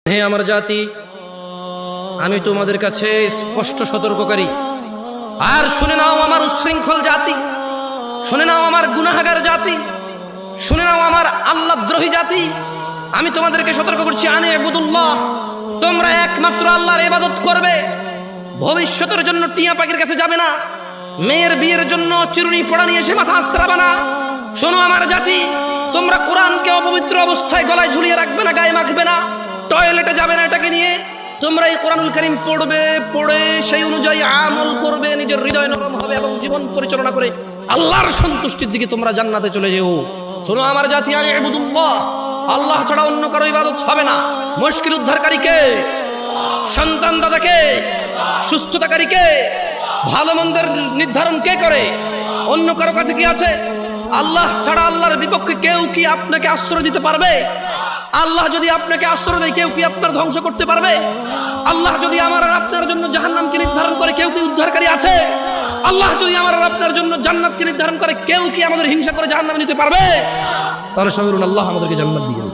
হে আমার জাতি, আমি তোমাদের কাছে স্পষ্ট সতর্ককারী। আর শুনে নাও আমার উচ্ছৃঙ্খল জাতি, শুনে নাও আমার গুনাহগার জাতি, শুনে নাও আমার আল্লাহদ্রোহী জাতি। আমি তোমাদেরকে সতর্ক করছি, আনে ইবুদুল্লাহ, তোমরা একমাত্র আল্লাহর ইবাদত করবে। ভবিষ্যতের জন্য টিয়া পাখির কাছে যাবে না, মেয়ের বিয়ের জন্য চিরুনি পড়া নিয়ে এসে মাথা আশ্রাবে না। শোনো আমার জাতি, তোমরা কোরআনকে অপবিত্র অবস্থায় গলায় ঝুলিয়ে রাখবে না, গায়ে মাখবে না, টয়লেটে যাবে না এটাকে নিয়ে। তোমরা এই কোরআনুল কারীম পড়বে, পড়ে সেই অনুযায়ী আমল করবে, নিজের হৃদয় নরম হবে এবং জীবন পরিচালনা করে আল্লাহর সন্তুষ্টির দিকে তোমরা জান্নাতে চলে যেও। শোনো আমার জাতি, আনে ইবুদুল্লাহ, আল্লাহ ছাড়া অন্য কারো ইবাদত হবে না। মুশকিল উদ্ধারকারী কে? সন্তান দাতা কে? সুস্থতাকারী কে? ভালো মন্দের নির্ধারণ কে করে? অন্য কারো কাছে কি আছে? আল্লাহ ছাড়া আল্লাহর বিপক্ষে কেউ কি আপনাকে আশ্রয় দিতে পারবে? আল্লাহ যদি আপনাকে আশ্রয় দেয়, কেউ কি আপনার ধ্বংস করতে পারবে? আল্লাহ যদি আমার আর আপনার জন্য জাহান্নামকে নির্ধারণ করে, কেউ কি উদ্ধারকারী আছে? আল্লাহ যদি আমার আর আপনার জন্য জান্নাতকে নির্ধারণ করে, কেউ কি আমাদের হিংসা করে জাহান্নামে নিতে পারবে? তাহলে সবরুন আল্লাহ আমাদেরকে জান্নাত দিয়ে দেন।